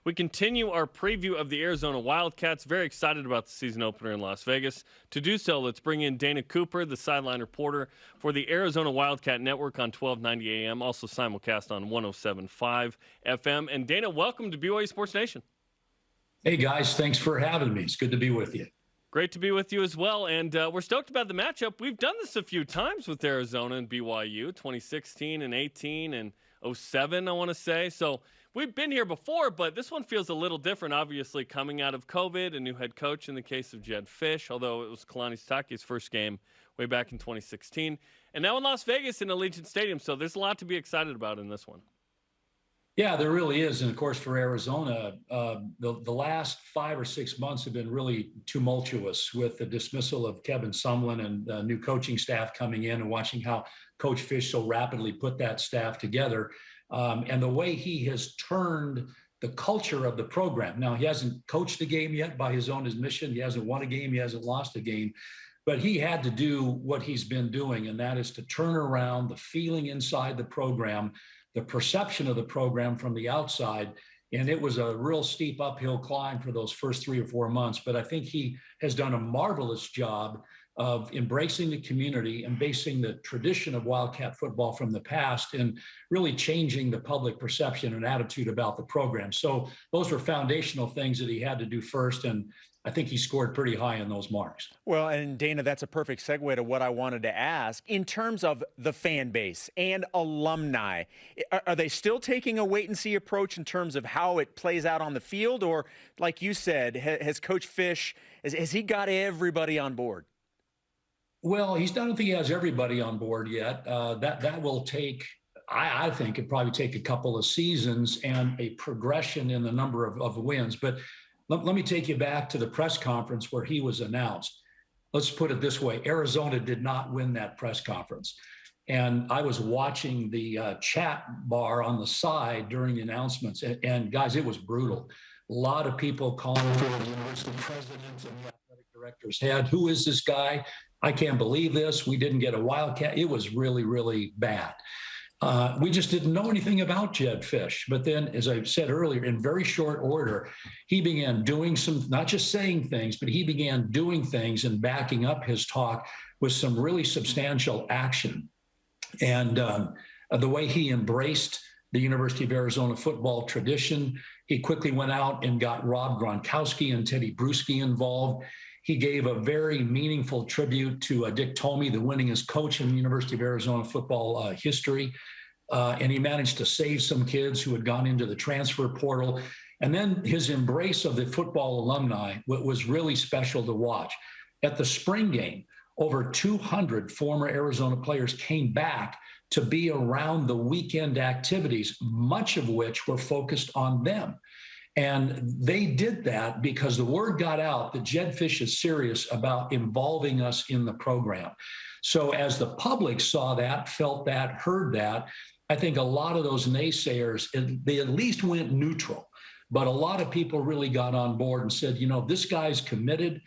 We continue our preview of the Arizona Wildcats. Very excited about the season opener in Las Vegas. To do so, let's bring in Dana Cooper, the sideline reporter for the Arizona Wildcat Network on 1290 AM, also simulcast on 107.5 FM. And Dana, welcome to BYU Sports Nation. Hey, guys. Thanks for having me. It's good to be with you. Great to be with you as well. And we're stoked about the matchup. We've done this a few times with Arizona and BYU, 2016 and 18 and 07, I want to say. So we've been here before, but this one feels a little different, obviously, coming out of COVID, a new head coach in the case of Jedd Fisch, although it was Kalani Sitake's first game way back in 2016. And now in Las Vegas in Allegiant Stadium, so there's a lot to be excited about in this one. Yeah, there really is. And, of course, for Arizona, the last 5 or 6 months have been really tumultuous with the dismissal of Kevin Sumlin and new coaching staff coming in and watching how Coach Fisch so rapidly put that staff together. And the way he has turned the culture of the program. Now, he hasn't coached a game yet by his own admission. He hasn't won a game. He hasn't lost a game. But he had to do what he's been doing, and that is to turn around the feeling inside the program, the perception of the program from the outside. And it was a real steep uphill climb for those first 3 or 4 months. But I think he has done a marvelous job of embracing the community, embracing the tradition of Wildcat football from the past, and really changing the public perception and attitude about the program. So those were foundational things that he had to do first, and I think he scored pretty high on those marks. Well, and Dana, that's a perfect segue to what I wanted to ask. In terms of the fan base and alumni, are they still taking a wait-and-see approach in terms of how it plays out on the field? Or, like you said, has Coach Fisch, has he got everybody on board? Well, I don't think he has everybody on board yet. That will take, I think, it'd probably take a couple of seasons and a progression in the number of wins. But let me take you back to the press conference where he was announced. Let's put it this way. Arizona did not win that press conference. And I was watching the chat bar on the side during the announcements. And guys, it was brutal. A lot of people calling for the university president and the athletic director's head. Who is this guy? I can't believe this. We didn't get a Wildcat. It was really, really bad. We just didn't know anything about Jedd Fisch. But then, as I said earlier, in very short order, he began doing some, not just saying things, but he began doing things and backing up his talk with some really substantial action. And the way he embraced the University of Arizona football tradition, he quickly went out and got Rob Gronkowski and Teddy Bruschi involved. He gave a very meaningful tribute to Dick Tomey, the winningest coach in the University of Arizona football history. And he managed to save some kids who had gone into the transfer portal. And then his embrace of the football alumni was really special to watch. At the spring game, over 200 former Arizona players came back to be around the weekend activities, much of which were focused on them. And they did that because the word got out that Jedd Fisch is serious about involving us in the program. So as the public saw that, felt that, heard that, I think a lot of those naysayers, they at least went neutral. But a lot of people really got on board and said, you know, this guy's committed.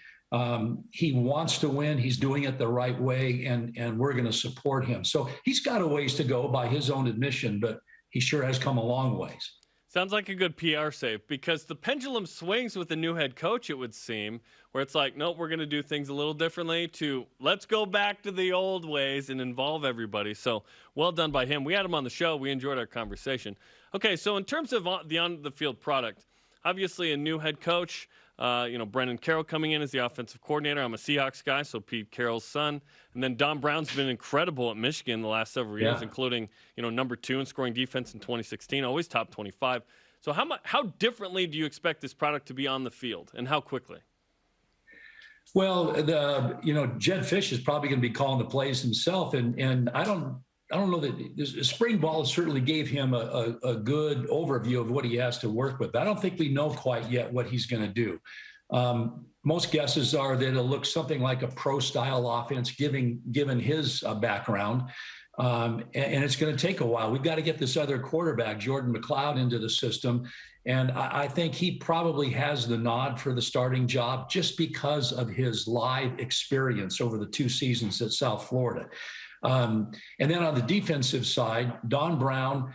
He wants to win. He's doing it the right way, and we're going to support him. So he's got a ways to go by his own admission, but he sure has come a long ways. Sounds like a good PR save, because the pendulum swings with the new head coach, it would seem, where it's like, nope, we're going to do things a little differently, to let's go back to the old ways and involve everybody. So well done by him. We had him on the show. We enjoyed our conversation. Okay, so in terms of the on-the-field product, obviously a new head coach, Brendan Carroll coming in as the offensive coordinator. I'm a Seahawks guy, so Pete Carroll's son. And then Don Brown's been incredible at Michigan the last several years, including, number 2 in scoring defense in 2016, always top 25. So how differently do you expect this product to be on the field, and how quickly? Well, Jedd Fisch is probably going to be calling the plays himself, and I don't know that spring ball certainly gave him a good overview of what he has to work with. I don't think we know quite yet what he's going to do. Most guesses are that it'll look something like a pro-style offense, given his background. And it's going to take a while. We've got to get this other quarterback, Jordan McLeod, into the system. And I think he probably has the nod for the starting job just because of his live experience over the 2 seasons at South Florida. And then on the defensive side, Don Brown,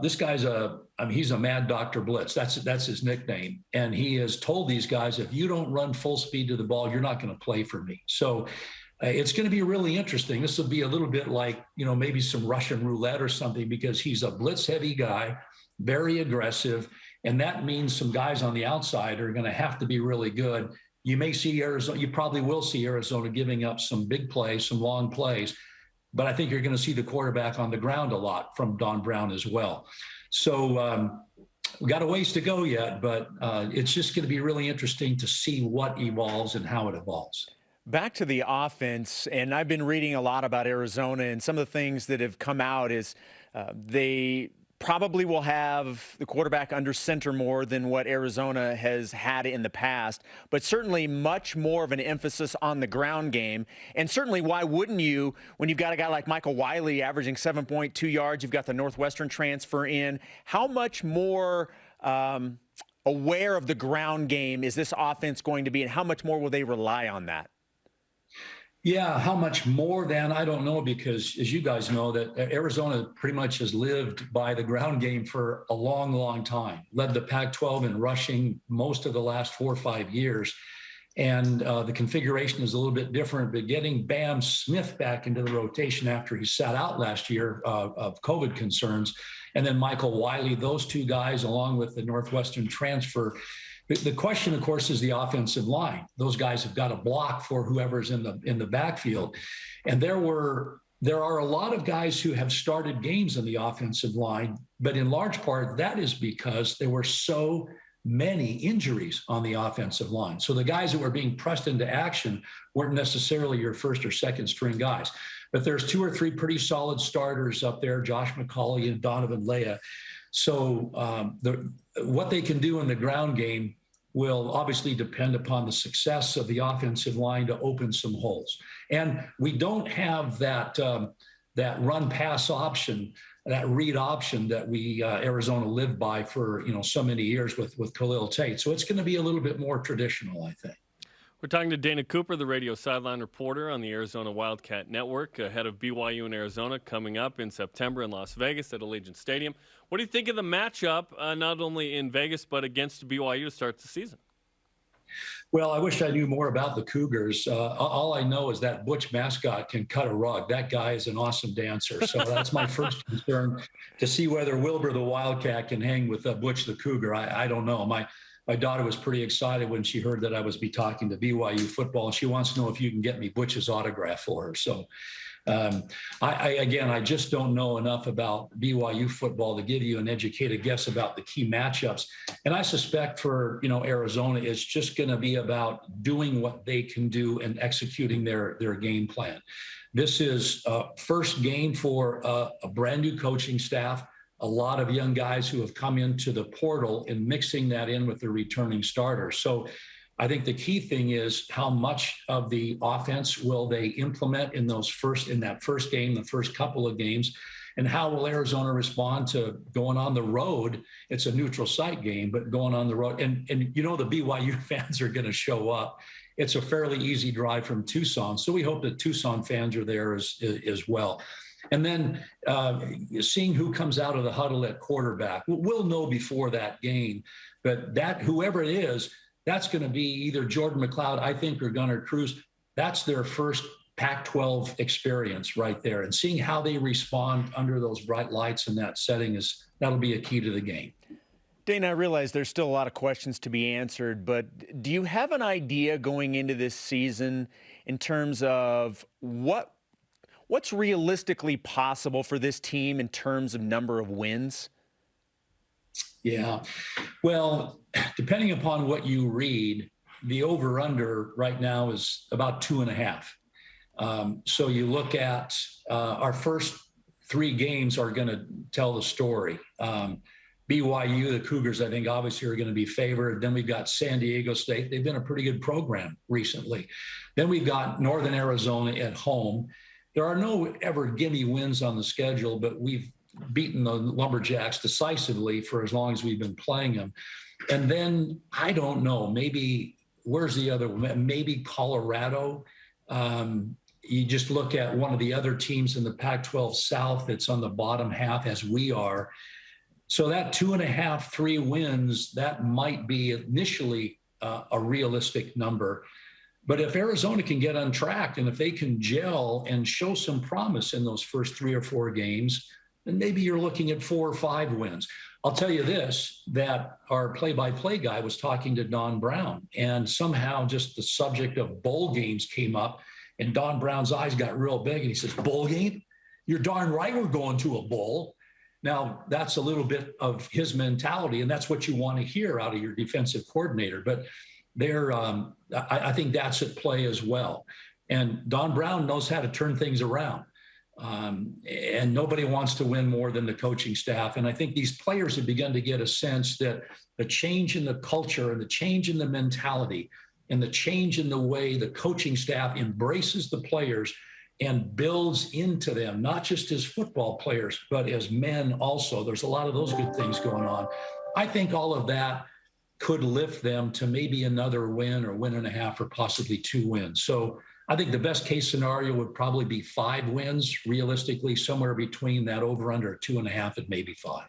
this guy's a I mean, he's a mad Dr. Blitz. That's his nickname. And he has told these guys, if you don't run full speed to the ball, you're not going to play for me. So it's going to be really interesting. This will be a little bit like, maybe some Russian roulette or something, because he's a blitz heavy guy, very aggressive. And that means some guys on the outside are going to have to be really good. You may see Arizona, you probably will see Arizona giving up some big plays, some long plays, but I think you're going to see the quarterback on the ground a lot from Don Brown as well. So we got a ways to go yet, but it's just going to be really interesting to see what evolves and how it evolves. Back to the offense, and I've been reading a lot about Arizona, and some of the things that have come out is they probably will have the quarterback under center more than what Arizona has had in the past, but certainly much more of an emphasis on the ground game. And certainly, why wouldn't you, when you've got a guy like Michael Wiley averaging 7.2 yards, you've got the Northwestern transfer in, how much more aware of the ground game is this offense going to be, and how much more will they rely on that? Yeah, how much more than, I don't know, because as you guys know, that Arizona pretty much has lived by the ground game for a long, long time. Led the Pac-12 in rushing most of the last 4 or 5 years. And the configuration is a little bit different, but getting Bam Smith back into the rotation after he sat out last year of COVID concerns, and then Michael Wiley, those two guys, along with the Northwestern transfer. The question, of course, is the offensive line. Those guys have got to block for whoever's in the backfield. And there are a lot of guys who have started games in the offensive line, but in large part, that is because there were so many injuries on the offensive line. So the guys that were being pressed into action weren't necessarily your first or second string guys. But there's 2 or 3 pretty solid starters up there, Josh McCauley and Donovan Leah. So what they can do in the ground game will obviously depend upon the success of the offensive line to open some holes. And we don't have that run pass option, that read option that we Arizona lived by for so many years with Khalil Tate. So it's going to be a little bit more traditional, I think. We're talking to Dana Cooper, the radio sideline reporter on the Arizona Wildcat Network, ahead of BYU and Arizona coming up in September in Las Vegas at Allegiant Stadium. What do you think of the matchup, not only in Vegas, but against BYU to start the season? Well, I wish I knew more about the Cougars. All I know is that Butch mascot can cut a rug. That guy is an awesome dancer. So that's my first concern, to see whether Wilbur the Wildcat can hang with Butch the Cougar. I don't know. My daughter was pretty excited when she heard that I was be talking to BYU football, and she wants to know if you can get me Butch's autograph for her. So, I just don't know enough about BYU football to give you an educated guess about the key matchups. And I suspect for Arizona, it's just going to be about doing what they can do and executing their game plan. This is first game for a brand new coaching staff. A lot of young guys who have come into the portal and mixing that in with the returning starters. So I think the key thing is how much of the offense will they implement in that first game, the first couple of games, and how will Arizona respond to going on the road? It's a neutral site game, but going on the road, and the BYU fans are going to show up. It's a fairly easy drive from Tucson, so we hope that Tucson fans are there as well. And then seeing who comes out of the huddle at quarterback. We'll know before that game, but whoever it is, that's going to be either Jordan McLeod, I think, or Gunnar Cruz. That's their first Pac-12 experience right there. And seeing how they respond under those bright lights in that setting that'll be a key to the game. Dana, I realize there's still a lot of questions to be answered, but do you have an idea going into this season in terms of what's realistically possible for this team in terms of number of wins? Yeah. Well, depending upon what you read, the over-under right now is about 2.5. So you look at our first 3 games are going to tell the story. BYU, the Cougars, I think, obviously are going to be favored. Then we've got San Diego State. They've been a pretty good program recently. Then we've got Northern Arizona at home. There are no ever gimme wins on the schedule, but we've beaten the Lumberjacks decisively for as long as we've been playing them. And then, I don't know, maybe, where's the other one? Maybe Colorado. You just look at one of the other teams in the Pac-12 South that's on the bottom half, as we are. So that 2.5, 3 wins, that might be initially a realistic number. But if Arizona can get on track and if they can gel and show some promise in those first 3 or 4 games, then maybe you're looking at 4 or 5 wins. I'll tell you this, that our play-by-play guy was talking to Don Brown, and somehow just the subject of bowl games came up, and Don Brown's eyes got real big, and he says, bowl game? You're darn right we're going to a bowl. Now, that's a little bit of his mentality, and that's what you want to hear out of your defensive coordinator. But I think that's at play as well. And Don Brown knows how to turn things around. And nobody wants to win more than the coaching staff. And I think these players have begun to get a sense that the change in the culture and the change in the mentality and the change in the way the coaching staff embraces the players and builds into them, not just as football players, but as men also. There's a lot of those good things going on. I think all of that could lift them to maybe another win or win and a half or possibly 2 wins. So I think the best case scenario would probably be 5 wins, realistically, somewhere between that over under 2.5 and maybe 5.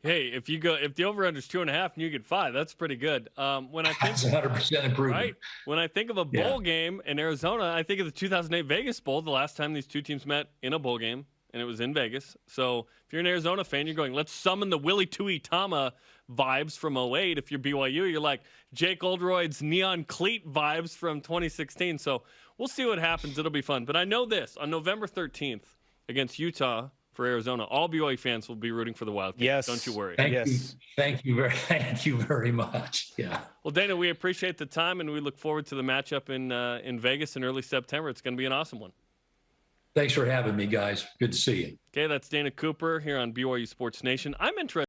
Hey, if the over under is 2.5 and you get 5, that's pretty good. When I think That's 100% improvement. Right. When I think of a bowl game in Arizona, I think of the 2008 Vegas Bowl, the last time these two teams met in a bowl game, and it was in Vegas. So if you're an Arizona fan, you're going, let's summon the Willie Tuitama vibes from 08. If you're BYU, you're like Jake Oldroyd's neon cleat vibes from 2016. So we'll see what happens. It'll be fun. But I know this, on November 13th against Utah for Arizona, all BYU fans will be rooting for the Wildcats. Yes. Don't you worry. Thank you very much. Yeah. Well, Dana, we appreciate the time, and we look forward to the matchup in Vegas in early September. It's going to be an awesome one. Thanks for having me, guys. Good to see you. Okay, that's Dana Cooper here on BYU Sports Nation. I'm interested.